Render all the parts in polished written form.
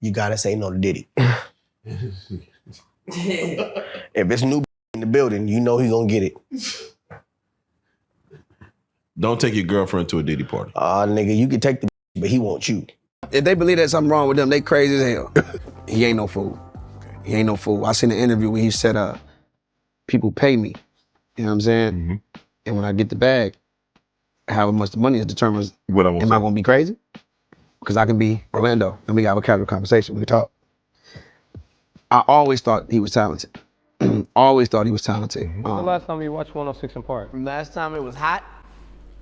you gotta say no to Diddy. If it's new in the building, you know he gonna get it. Don't take your girlfriend to a Diddy party. Nigga, you can take the but he wants you. If they believe there's something wrong with them, they crazy as hell. He ain't no fool. He ain't no fool. I seen an interview where he said, people pay me. You know what I'm saying? Mm-hmm. And when I get the bag, how much the money is determines what am I gonna be crazy? Because I can be Orlando and we can have a casual conversation, we can talk. I always thought he was talented. Always thought he was talented. When's the last time you watched 106 in Park? Last time it was hot.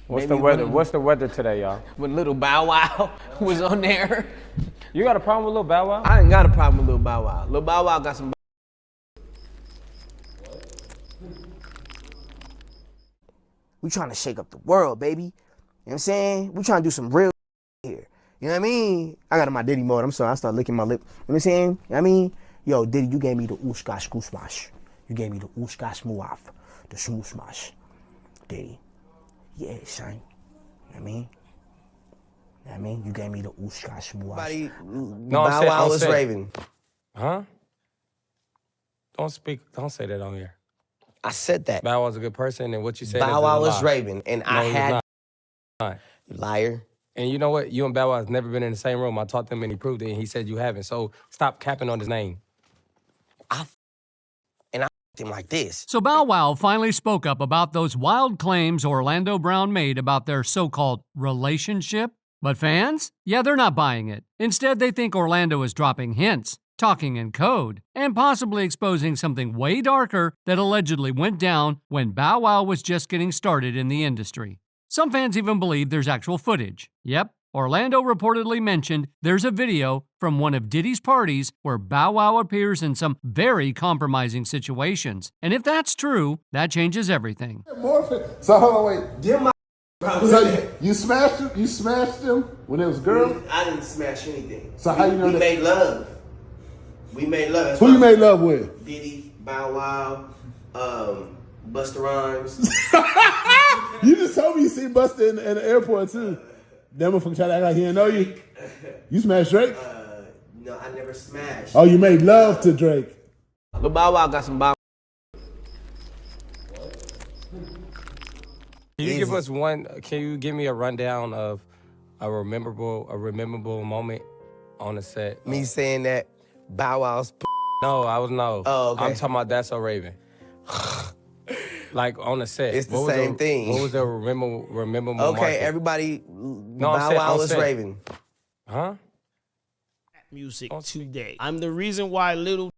What's the weather? What's the weather today, y'all? When Little Bow Wow was on there. You got a problem with Lil Bow Wow? I ain't got a problem with Lil Bow Wow. Lil Bow Wow got some. We trying to shake up the world, baby. You know what I'm saying? We trying to do some real here. You know what I mean? I got in my Diddy mode. I'm sorry, I started licking my lip. You know what I'm saying? You know what I mean? Yo, Diddy, you gave me the ooshka smash. You gave me the ooshka smooth, the smooth smash. Diddy. Yeah, son. You know what I mean? You know what I mean? You gave me the ooshka smooth. Bow Wow is raving. Huh? Don't say that on here. I said that. Bow Wow's a good person, and what you said Bow Wow is raving, and no, I had... not. Liar. And you know what? You and Bow Wow has never been in the same room. I taught him and he proved it, and he said you haven't. So stop capping on his name. I him like this. So Bow Wow finally spoke up about those wild claims Orlando Brown made about their so-called relationship. But fans? Yeah, they're not buying it. Instead, they think Orlando is dropping hints, talking in code, and possibly exposing something way darker that allegedly went down when Bow Wow was just getting started in the industry. Some fans even believe there's actual footage. Yep, Orlando reportedly mentioned there's a video from one of Diddy's parties where Bow Wow appears in some very compromising situations. And if that's true, that changes everything. So hold on, wait. So you smashed him? You smashed him when it was girl? I didn't smash anything. So how you know that? We made love. We made love. That's who you made love with? Diddy, Bow Wow, Busta Rhymes. You just told me you seen Busta in the airport too. That motherfucker tried to act like he didn't know you. You smashed Drake? No, I never smashed. Oh, you made love to Drake. Lil Bow Wow got some Bow. Can you give us one? Can you give me a rundown of a memorable moment on the set? Me saying that Bow Wow's. No, I was no. Oh, okay. I'm talking about That's So Raven. Like on the set. It's the same thing. What was the rememberable Okay, market? everybody. Bow Wow is raving. Huh? Music today. I'm the reason why Little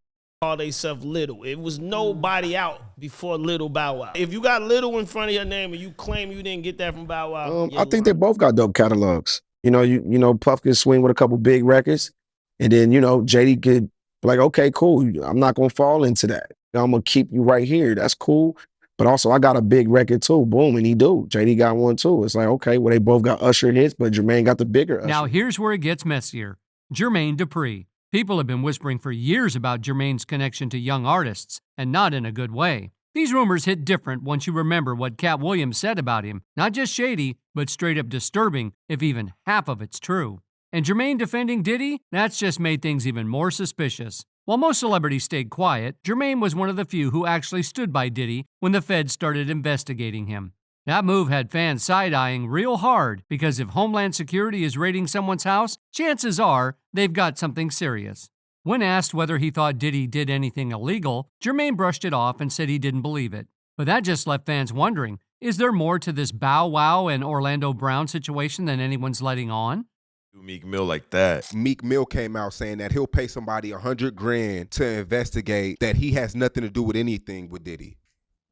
call themselves Little. It was nobody out before Little Bow Wow. If you got Little in front of your name and you claim you didn't get that from Bow Wow, I think they both got dope catalogs. You know, Puff could swing with a couple big records, and then JD could be like, okay, cool. I'm not gonna fall into that. I'm gonna keep you right here. That's cool. But also, I got a big record too. Boom, and he do. JD got one too. It's like, okay, well, they both got Usher hits, but Jermaine got the bigger Usher. Now, here's where it gets messier. Jermaine Dupri. People have been whispering for years about Jermaine's connection to young artists, and not in a good way. These rumors hit different once you remember what Cat Williams said about him. Not just shady, but straight up disturbing, if even half of it's true. And Jermaine defending Diddy? That's just made things even more suspicious. While most celebrities stayed quiet, Jermaine was one of the few who actually stood by Diddy when the feds started investigating him. That move had fans side-eyeing real hard because if Homeland Security is raiding someone's house, chances are they've got something serious. When asked whether he thought Diddy did anything illegal, Jermaine brushed it off and said he didn't believe it. But that just left fans wondering, is there more to this Bow Wow and Orlando Brown situation than anyone's letting on? Meek Mill like that. Meek Mill came out saying that he'll pay somebody $100 grand to investigate that he has nothing to do with anything with Diddy.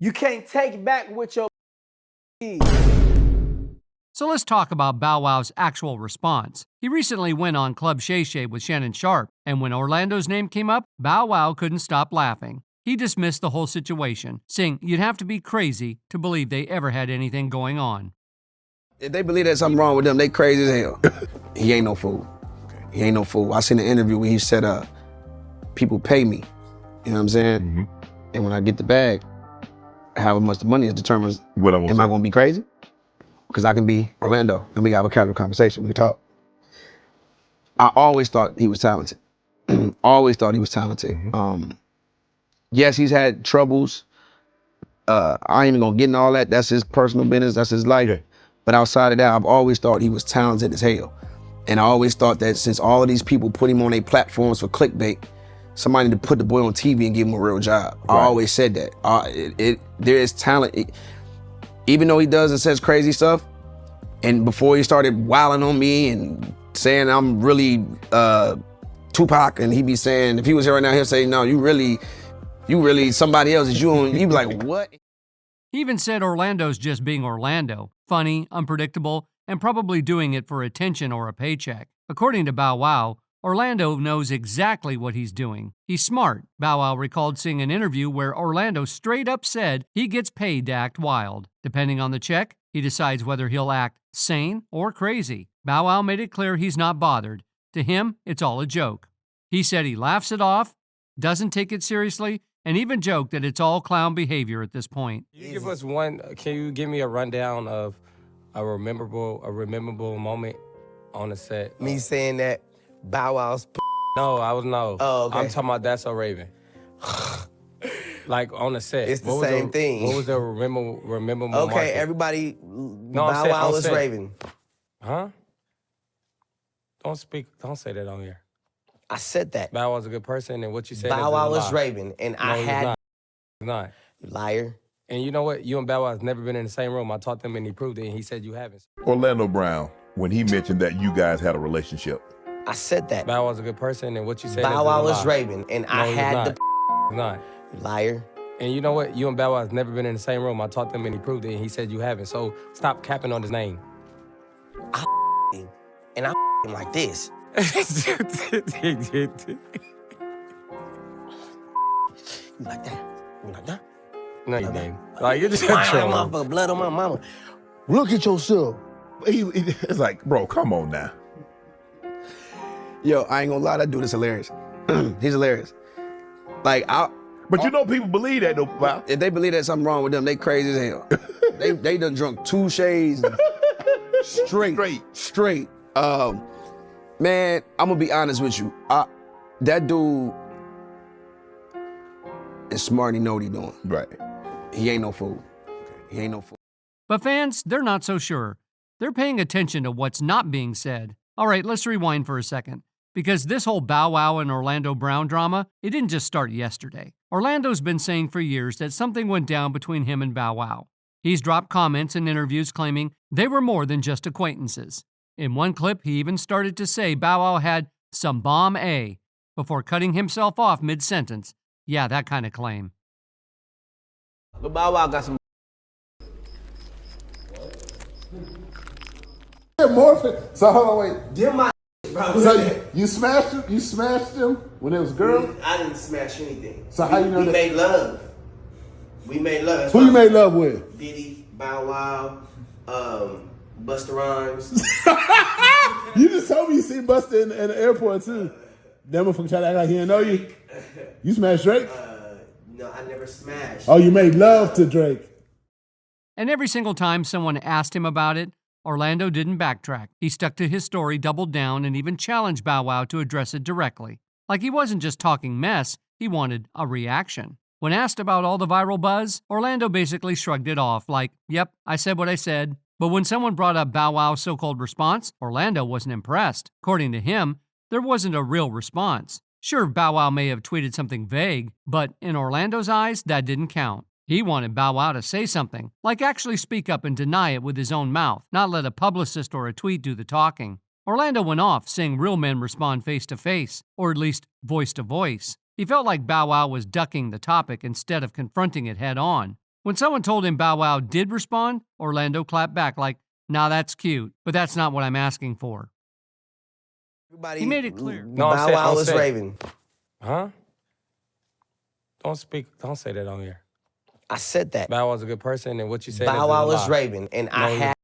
You can't take back what your. So let's talk about Bow Wow's actual response. He recently went on Club Shay Shay with Shannon Sharpe, and when Orlando's name came up, Bow Wow couldn't stop laughing. He dismissed the whole situation, saying you'd have to be crazy to believe they ever had anything going on. If they believe there's something wrong with them, they crazy as hell. He ain't no fool. He ain't no fool. I seen an interview where he said, people pay me. You know what I'm saying? Mm-hmm. And when I get the bag, how much the money is determines what am I gonna be crazy? Because I can be Orlando and we can have a casual conversation, we can talk. I always thought he was talented. Always thought he was talented. Yes, he's had troubles. I ain't even gonna get into all that. That's his personal business. That's his life. But outside of that, I've always thought he was talented as hell. And I always thought that since all of these people put him on their platforms for clickbait, somebody need to put the boy on TV and give him a real job. Right. I always said that. There is talent. Even though he does and says crazy stuff, and before he started wilding on me and saying I'm really Tupac, and he'd be saying, if he was here right now, he'll say, no, you really somebody else. You'd be like, what? He even said Orlando's just being Orlando, funny, unpredictable, and probably doing it for attention or a paycheck. According to Bow Wow, Orlando knows exactly what he's doing. He's smart. Bow Wow recalled seeing an interview where Orlando straight up said he gets paid to act wild. Depending on the check, he decides whether he'll act sane or crazy. Bow Wow made it clear he's not bothered. To him, it's all a joke. He said he laughs it off, doesn't take it seriously, and even joked that it's all clown behavior at this point. Can you give me a rundown of a memorable moment on the set? Me saying that Bow Wow's No. Oh, okay. I'm talking about That's So Raven. Like on the set. It's the same thing. What was the rememberable moment? Okay, everybody, Bow Wow is Raven. Huh? Don't say that on here. I said that. Bow Wow's a good person, and what you said Bow Wow is Raven, and I had... He's not. You liar. And you know what? You and Bow Wow has never been in the same room. I taught them and he proved it, and he said you haven't. Orlando Brown, when he mentioned that you guys had a relationship. I said that. Bow Wow's a good person, and what you said Bow Wow is Raven, and I had the... He's not. You liar. And you know what? You and Bow Wow has never been in the same room. I taught them and he proved it, and he said you haven't. So stop capping on his name. And I him like this. You like that? You like that? No, you didn't. Like, you're just motherfucker, blood on my mama. Look at yourself. It's like, bro, come on now. Yo, I ain't gonna lie, that dude is hilarious. He's hilarious. Like, but you know people believe that though, Bow. If they believe there's something wrong with them, they crazy as hell. they done drunk 2 shades straight. Man, I'm gonna be honest with you. That dude is smart and he know what he doing. Right. He ain't no fool. But fans, they're not so sure. They're paying attention to what's not being said. All right, let's rewind for a second. Because this whole Bow Wow and Orlando Brown drama, it didn't just start yesterday. Orlando's been saying for years that something went down between him and Bow Wow. He's dropped comments and interviews claiming they were more than just acquaintances. In one clip, he even started to say Bow Wow had some bomb A before cutting himself off mid-sentence. Yeah, that kind of claim. Lil Bow Wow got some. So hold on, wait. Them my bro. So you smashed him when it was girl? I didn't smash anything. So how you know we that? made love. We made love. That's Who why you made love with? Diddy, Bow Wow, Busta Rhymes. You just told me you seen Busta in the airport too. That motherfucker tried to act like he didn't know you. You smashed Drake? No, I never smashed. Oh, you made love to Drake. And every single time someone asked him about it, Orlando didn't backtrack. He stuck to his story, doubled down, and even challenged Bow Wow to address it directly. Like he wasn't just talking mess, he wanted a reaction. When asked about all the viral buzz, Orlando basically shrugged it off like, yep, I said what I said. But when someone brought up Bow Wow's so-called response, Orlando wasn't impressed. According to him, there wasn't a real response. Sure, Bow Wow may have tweeted something vague, but in Orlando's eyes, that didn't count. He wanted Bow Wow to say something, like actually speak up and deny it with his own mouth, not let a publicist or a tweet do the talking. Orlando went off, saying real men respond face-to-face, or at least voice-to-voice. He felt like Bow Wow was ducking the topic instead of confronting it head-on. When someone told him Bow Wow did respond, Orlando clapped back like, nah, that's cute, but that's not what I'm asking for. He made it clear. Bow Wow is Raven. Huh? Don't say that on here. I said that. Bow Wow's a good person, and what you said Bow Wow is Raven, and I had...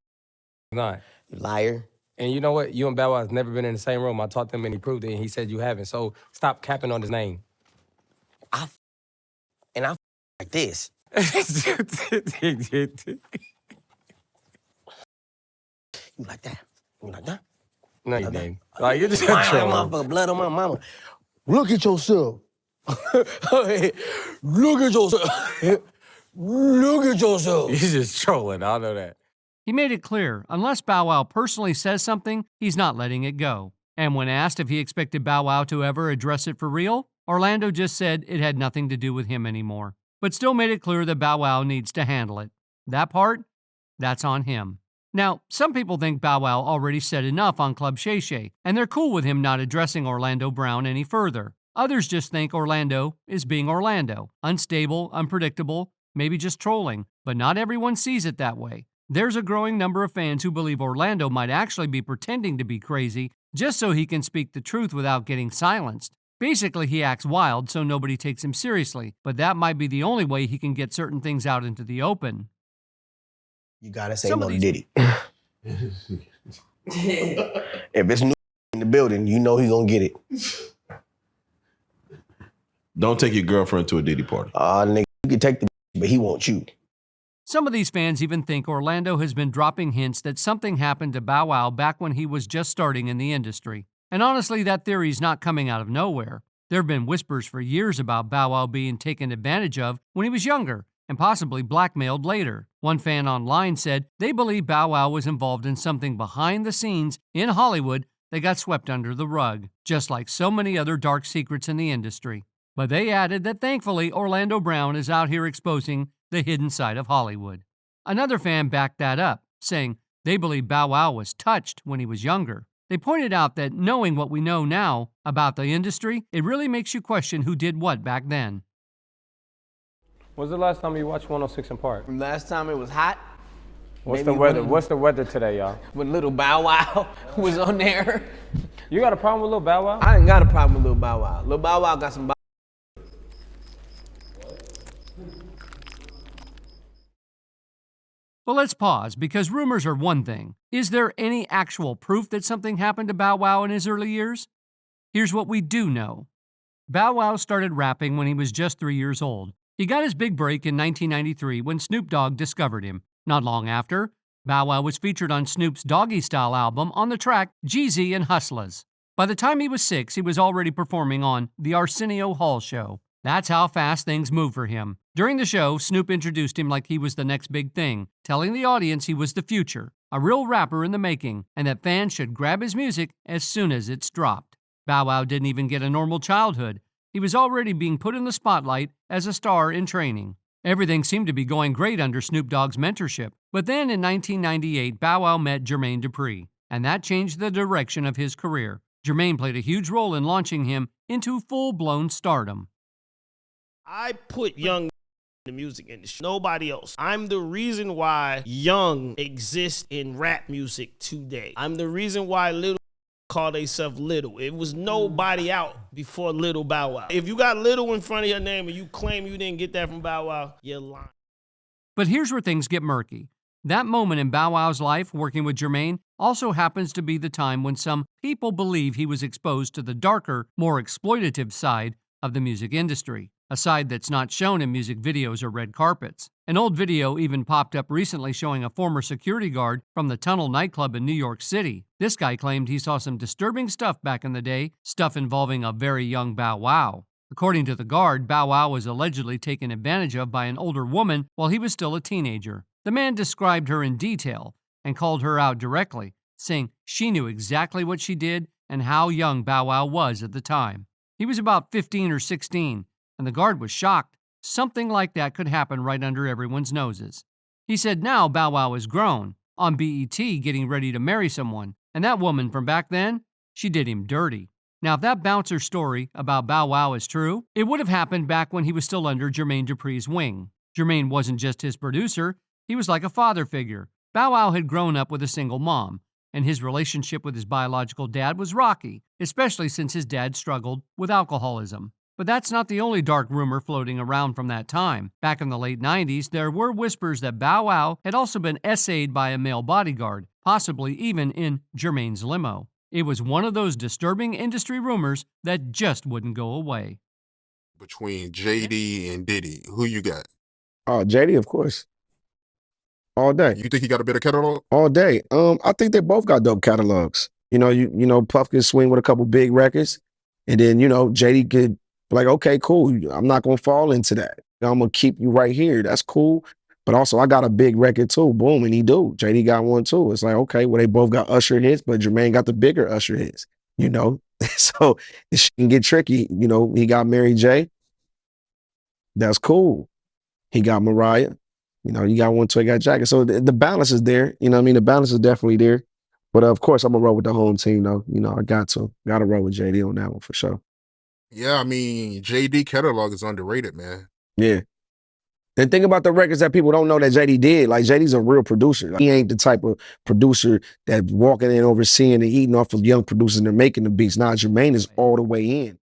He's not. You liar. And you know what? You and Bow Wow has never been in the same room. I taught them and he proved it, and he said you haven't. So stop capping on his name. And I like this. You like that? You like that? No, you didn't. Like, you're just motherfucker, blood on my mama. Look at yourself. Hey, look at yourself. Look at yourself. He's just trolling. I know that. He made it clear, unless Bow Wow personally says something, he's not letting it go. And when asked if he expected Bow Wow to ever address it for real, Orlando just said it had nothing to do with him anymore, but still made it clear that Bow Wow needs to handle it. That part, that's on him. Now, some people think Bow Wow already said enough on Club Shay Shay, and they're cool with him not addressing Orlando Brown any further. Others just think Orlando is being Orlando, unstable, unpredictable, maybe just trolling, but not everyone sees it that way. There's a growing number of fans who believe Orlando might actually be pretending to be crazy just so he can speak the truth without getting silenced. Basically, he acts wild so nobody takes him seriously, but that might be the only way he can get certain things out into the open. You gotta say no to Diddy. If it's new in the building, you know he gonna get it. Don't take your girlfriend to a Diddy party. Nigga, you can take the but he wants you. Some of these fans even think Orlando has been dropping hints that something happened to Bow Wow back when he was just starting in the industry. And honestly, that theory's not coming out of nowhere. There have been whispers for years about Bow Wow being taken advantage of when he was younger and possibly blackmailed later. One fan online said they believe Bow Wow was involved in something behind the scenes in Hollywood that got swept under the rug, just like so many other dark secrets in the industry. But they added that thankfully Orlando Brown is out here exposing the hidden side of Hollywood. Another fan backed that up, saying they believe Bow Wow was touched when he was younger. They pointed out that knowing what we know now about the industry, it really makes you question who did what back then. When's the last time you watched 106 in Park? Last time it was hot. What's the weather? What's the weather today, y'all? When Little Bow Wow was on there. You got a problem with Lil Bow Wow? I ain't got a problem with Little Bow Wow. Little Bow Wow got some. Well, let's pause, because rumors are one thing. Is there any actual proof that something happened to Bow Wow in his early years? Here's what we do know. Bow Wow started rapping when he was just 3 years old. He got his big break in 1993 when Snoop Dogg discovered him. Not long after, Bow Wow was featured on Snoop's Doggy Style album on the track Jeezy and Hustlers. By the time he was 6, he was already performing on The Arsenio Hall Show. That's how fast things moved for him. During the show, Snoop introduced him like he was the next big thing, telling the audience he was the future, a real rapper in the making, and that fans should grab his music as soon as it's dropped. Bow Wow didn't even get a normal childhood. He was already being put in the spotlight as a star in training. Everything seemed to be going great under Snoop Dogg's mentorship. But then in 1998, Bow Wow met Jermaine Dupri, and that changed the direction of his career. Jermaine played a huge role in launching him into full-blown stardom. I put Young in the music industry. Nobody else. I'm the reason why Young exists in rap music today. I'm the reason why Little call themselves Little. It was nobody out before Little Bow Wow. If you got Little in front of your name and you claim you didn't get that from Bow Wow, you're lying. But here's where things get murky. That moment in Bow Wow's life, working with Jermaine, also happens to be the time when some people believe he was exposed to the darker, more exploitative side of the music industry, a side that's not shown in music videos or red carpets. An old video even popped up recently showing a former security guard from the Tunnel nightclub in New York City. This guy claimed he saw some disturbing stuff back in the day, stuff involving a very young Bow Wow. According to the guard, Bow Wow was allegedly taken advantage of by an older woman while he was still a teenager. The man described her in detail and called her out directly, saying she knew exactly what she did and how young Bow Wow was at the time. He was about 15 or 16, and the guard was shocked. Something like that could happen right under everyone's noses. He said now Bow Wow is grown, on BET getting ready to marry someone, and that woman from back then, she did him dirty. Now, if that bouncer story about Bow Wow is true, it would have happened back when he was still under Jermaine Dupri's wing. Jermaine wasn't just his producer, he was like a father figure. Bow Wow had grown up with a single mom, and his relationship with his biological dad was rocky, especially since his dad struggled with alcoholism. But that's not the only dark rumor floating around from that time. Back in the late 90s, there were whispers that Bow Wow had also been essayed by a male bodyguard, possibly even in Jermaine's limo. It was one of those disturbing industry rumors that just wouldn't go away. Between JD and Diddy, who you got? Oh, JD, of course. All day. You think he got a better catalog? All day. I think they both got dope catalogs. You know, Puff can swing with a couple big records. And then, JD could be like, okay, cool. I'm not going to fall into that. I'm going to keep you right here. That's cool. But also, I got a big record too. Boom. And he do. JD got one too. It's like, okay, well, they both got Usher hits, but Jermaine got the bigger Usher hits, So it can get tricky. He got Mary J. That's cool. He got Mariah. You got one too, he got Jacket. So the balance is there. The balance is definitely there. But of course, I'm going to roll with the home team, though. I got to roll with JD on that one for sure. Yeah, I mean, JD catalog is underrated, man. Yeah. And think about the records that people don't know that JD did. Like, JD's a real producer. He ain't the type of producer that walking in, overseeing and eating off of young producers and they're making the beats. Nah, Jermaine is all the way in.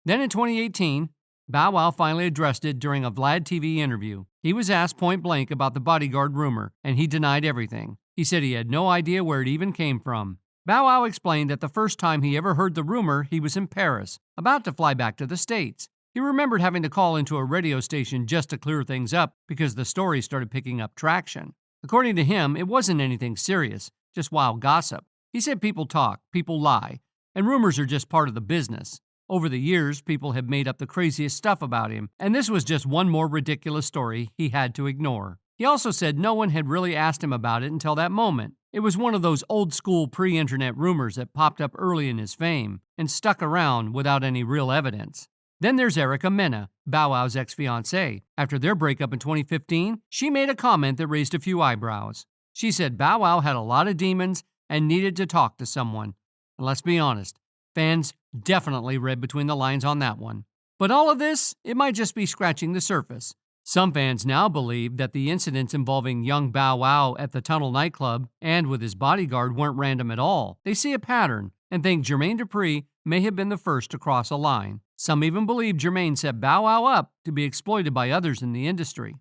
Then in 2018, Bow Wow finally addressed it during a Vlad TV interview. He was asked point blank about the bodyguard rumor, and he denied everything. He said he had no idea where it even came from. Bow Wow explained that the first time he ever heard the rumor, he was in Paris, about to fly back to the States. He remembered having to call into a radio station just to clear things up because the story started picking up traction. According to him, it wasn't anything serious, just wild gossip. He said people talk, people lie, and rumors are just part of the business. Over the years, people have made up the craziest stuff about him, and this was just one more ridiculous story he had to ignore. He also said no one had really asked him about it until that moment. It was one of those old-school pre-internet rumors that popped up early in his fame and stuck around without any real evidence. Then there's Erica Mena, Bow Wow's ex-fiancée. After their breakup in 2015, she made a comment that raised a few eyebrows. She said Bow Wow had a lot of demons and needed to talk to someone. And let's be honest, fans definitely read between the lines on that one. But all of this, it might just be scratching the surface. Some fans now believe that the incidents involving young Bow Wow at the Tunnel nightclub and with his bodyguard weren't random at all. They see a pattern and think Jermaine Dupri may have been the first to cross a line. Some even believe Jermaine set Bow Wow up to be exploited by others in the industry.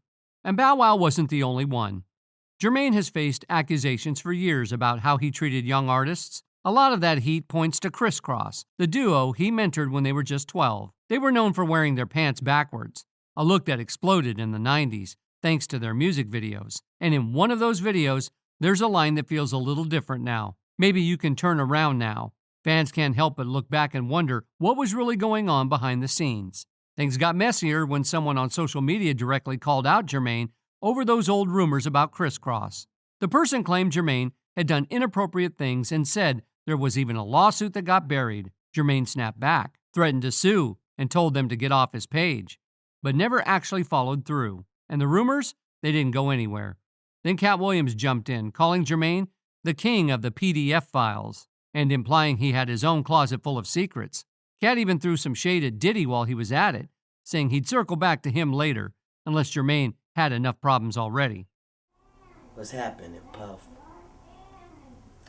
And Bow Wow wasn't the only one. Jermaine has faced accusations for years about how he treated young artists. A lot of that heat points to Criss Cross, the duo he mentored when they were just 12. They were known for wearing their pants backwards, a look that exploded in the 90s thanks to their music videos. And in one of those videos, there's a line that feels a little different now. Maybe you can turn around now. Fans can't help but look back and wonder what was really going on behind the scenes. Things got messier when someone on social media directly called out Jermaine over those old rumors about Criss Cross. The person claimed Jermaine had done inappropriate things and said there was even a lawsuit that got buried. Jermaine snapped back, threatened to sue, and told them to get off his page, but never actually followed through. And the rumors, they didn't go anywhere. Then Cat Williams jumped in, calling Jermaine the king of the PDF files, and implying he had his own closet full of secrets. Cat even threw some shade at Diddy while he was at it, saying he'd circle back to him later, unless Jermaine had enough problems already. What's happening, Puff?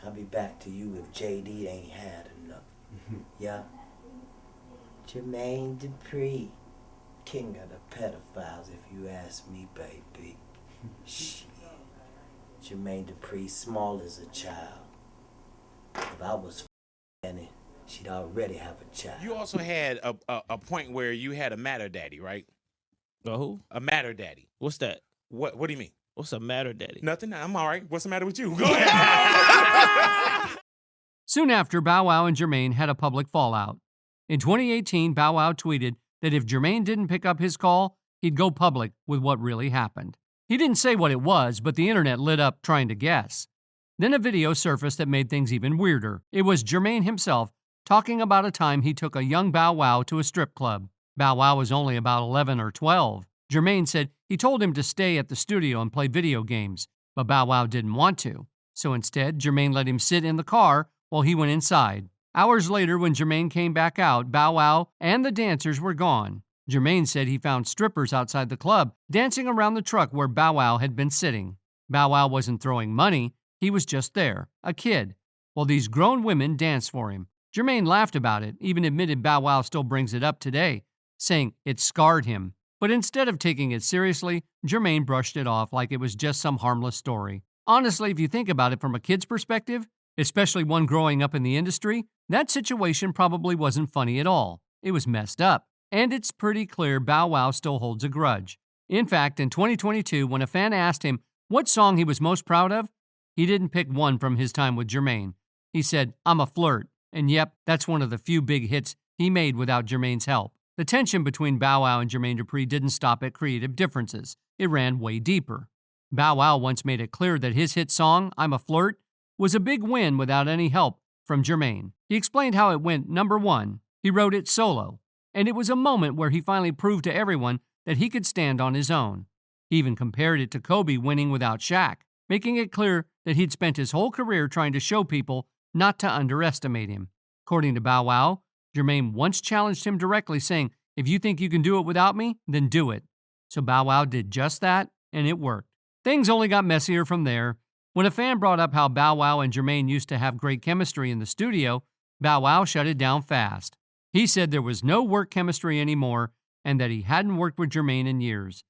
I'll be back to you if JD ain't had enough. Yeah? Jermaine Dupri, king of the pedophiles, if you ask me, baby. Shit. Jermaine Dupri, small as a child. If I was f***ing, she'd already have a child. You also had a point where you had a matter daddy, right? A who? A matter daddy. What's that? What do you mean? What's a matter daddy? Nothing. I'm all right. What's the matter with you? Go ahead. Soon after, Bow Wow and Jermaine had a public fallout. In 2018, Bow Wow tweeted that if Jermaine didn't pick up his call, he'd go public with what really happened. He didn't say what it was, but the internet lit up trying to guess. Then a video surfaced that made things even weirder. It was Jermaine himself talking about a time he took a young Bow Wow to a strip club. Bow Wow was only about 11 or 12. Jermaine said he told him to stay at the studio and play video games, but Bow Wow didn't want to. So instead, Jermaine let him sit in the car while he went inside. Hours later, when Jermaine came back out, Bow Wow and the dancers were gone. Jermaine said he found strippers outside the club dancing around the truck where Bow Wow had been sitting. Bow Wow wasn't throwing money, he was just there, a kid, while these grown women danced for him. Jermaine laughed about it, even admitted Bow Wow still brings it up today, saying it scarred him. But instead of taking it seriously, Jermaine brushed it off like it was just some harmless story. Honestly, if you think about it from a kid's perspective, especially one growing up in the industry, that situation probably wasn't funny at all. It was messed up. And it's pretty clear Bow Wow still holds a grudge. In fact, in 2022, when a fan asked him what song he was most proud of, he didn't pick one from his time with Jermaine. He said, "I'm a flirt." And yep, that's one of the few big hits he made without Jermaine's help. The tension between Bow Wow and Jermaine Dupri didn't stop at creative differences. It ran way deeper. Bow Wow once made it clear that his hit song, I'm a Flirt, was a big win without any help from Jermaine. He explained how it went #1. He wrote it solo, and it was a moment where he finally proved to everyone that he could stand on his own. He even compared it to Kobe winning without Shaq, making it clear that he'd spent his whole career trying to show people not to underestimate him. According to Bow Wow, Jermaine once challenged him directly, saying, if you think you can do it without me, then do it. So Bow Wow did just that, and it worked. Things only got messier from there. When a fan brought up how Bow Wow and Jermaine used to have great chemistry in the studio, Bow Wow shut it down fast. He said there was no work chemistry anymore and that he hadn't worked with Jermaine in years.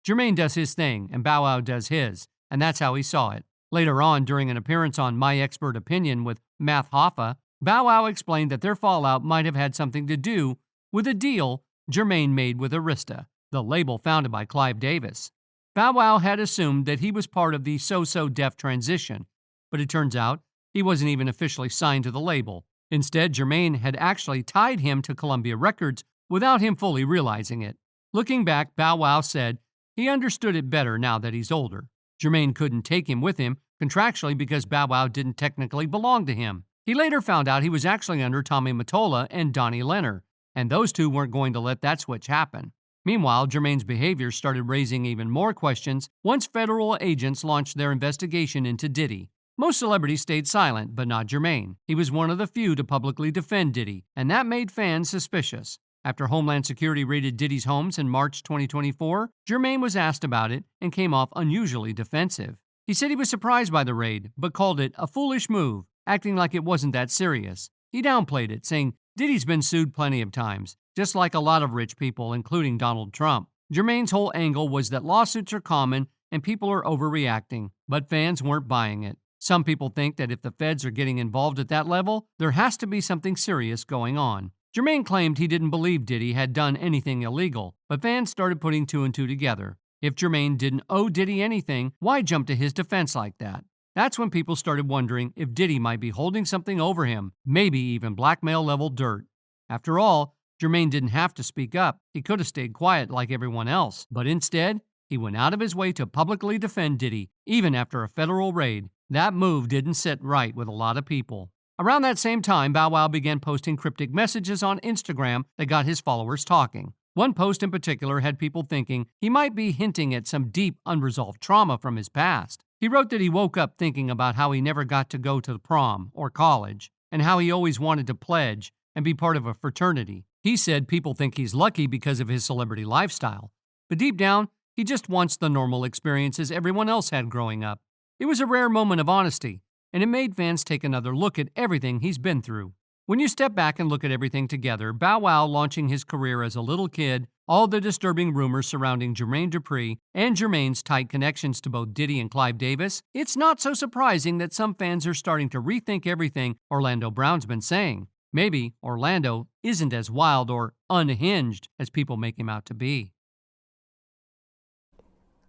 Jermaine does his thing and Bow Wow does his, and that's how he saw it. Later on, during an appearance on My Expert Opinion with Math Hoffa, Bow Wow explained that their fallout might have had something to do with a deal Jermaine made with Arista, the label founded by Clive Davis. Bow Wow had assumed that he was part of the So-So Def transition, but it turns out he wasn't even officially signed to the label. Instead, Jermaine had actually tied him to Columbia Records without him fully realizing it. Looking back, Bow Wow said he understood it better now that he's older. Jermaine couldn't take him with him contractually because Bow Wow didn't technically belong to him. He later found out he was actually under Tommy Mottola and Donnie Lenner, and those two weren't going to let that switch happen. Meanwhile, Jermaine's behavior started raising even more questions once federal agents launched their investigation into Diddy. Most celebrities stayed silent, but not Jermaine. He was one of the few to publicly defend Diddy, and that made fans suspicious. After Homeland Security raided Diddy's homes in March 2024, Jermaine was asked about it and came off unusually defensive. He said he was surprised by the raid, but called it a foolish move, acting like it wasn't that serious. He downplayed it, saying Diddy's been sued plenty of times, just like a lot of rich people, including Donald Trump. Jermaine's whole angle was that lawsuits are common and people are overreacting, but fans weren't buying it. Some people think that if the feds are getting involved at that level, there has to be something serious going on. Jermaine claimed he didn't believe Diddy had done anything illegal, but fans started putting two and two together. If Jermaine didn't owe Diddy anything, why jump to his defense like that? That's when people started wondering if Diddy might be holding something over him, maybe even blackmail-level dirt. After all, Jermaine didn't have to speak up. He could have stayed quiet like everyone else, but instead, he went out of his way to publicly defend Diddy, even after a federal raid. That move didn't sit right with a lot of people. Around that same time, Bow Wow began posting cryptic messages on Instagram that got his followers talking. One post in particular had people thinking he might be hinting at some deep, unresolved trauma from his past. He wrote that he woke up thinking about how he never got to go to the prom or college, and how he always wanted to pledge and be part of a fraternity. He said people think he's lucky because of his celebrity lifestyle, but deep down, he just wants the normal experiences everyone else had growing up. It was a rare moment of honesty, and it made fans take another look at everything he's been through. When you step back and look at everything together, Bow Wow launching his career as a little kid, all the disturbing rumors surrounding Jermaine Dupri, and Jermaine's tight connections to both Diddy and Clive Davis, it's not so surprising that some fans are starting to rethink everything Orlando Brown's been saying. Maybe Orlando isn't as wild or unhinged as people make him out to be.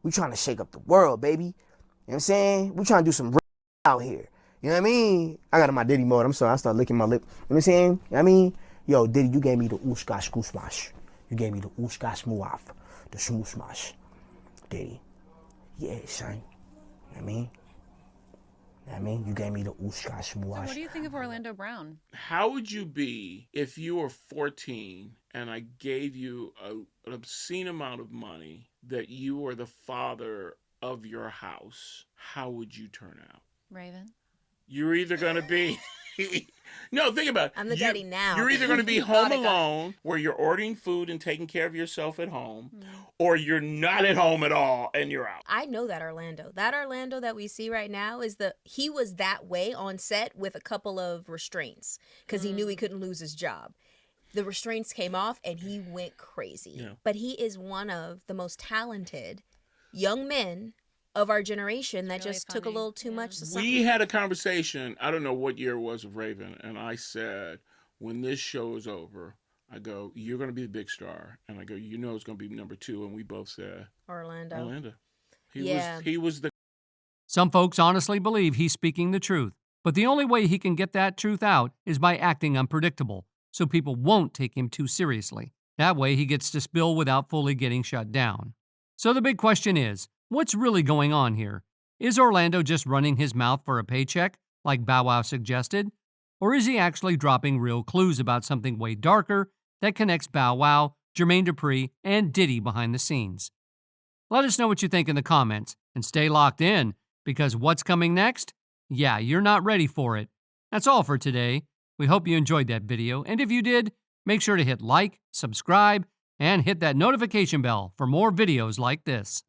We trying to shake up the world, baby. You know what I'm saying? We trying to do some real out here. You know what I mean? I got in my Diddy mode. I'm sorry, I started licking my lip. You know what I'm saying? You know what I mean? Yo, Diddy, you gave me the ooshkash goosmash. You gave me the ooshkash muaf. The smooshmash. Diddy. Yeah, son. You know what I mean? You know what I mean? You gave me the ooshkash muaf. So what do you think of Orlando Brown? How would you be if you were 14 and I gave you an obscene amount of money that you were the father of your house? How would you turn out? Raven? You're either going to be... No, think about it. I'm the daddy now. You're either going to be home alone, where you're ordering food and taking care of yourself at home, or you're not at home at all and you're out. I know that Orlando. That Orlando that we see right now he was that way on set with a couple of restraints because he knew he couldn't lose his job. The restraints came off and he went crazy. Yeah. But he is one of the most talented young men of our generation that just took a little too much to something. We had a conversation, I don't know what year it was, of Raven, and I said, when this show is over, I go, you're going to be the big star. And I go, you know it's going to be number 2. And we both said, Orlando. He was the... Some folks honestly believe he's speaking the truth, but the only way he can get that truth out is by acting unpredictable. so people won't take him too seriously. That way he gets to spill without fully getting shut down. So the big question is, what's really going on here? Is Orlando just running his mouth for a paycheck, like Bow Wow suggested? Or is he actually dropping real clues about something way darker that connects Bow Wow, Jermaine Dupri, and Diddy behind the scenes? Let us know what you think in the comments, and stay locked in, because what's coming next? Yeah, you're not ready for it. That's all for today. We hope you enjoyed that video, and if you did, make sure to hit like, subscribe, and hit that notification bell for more videos like this.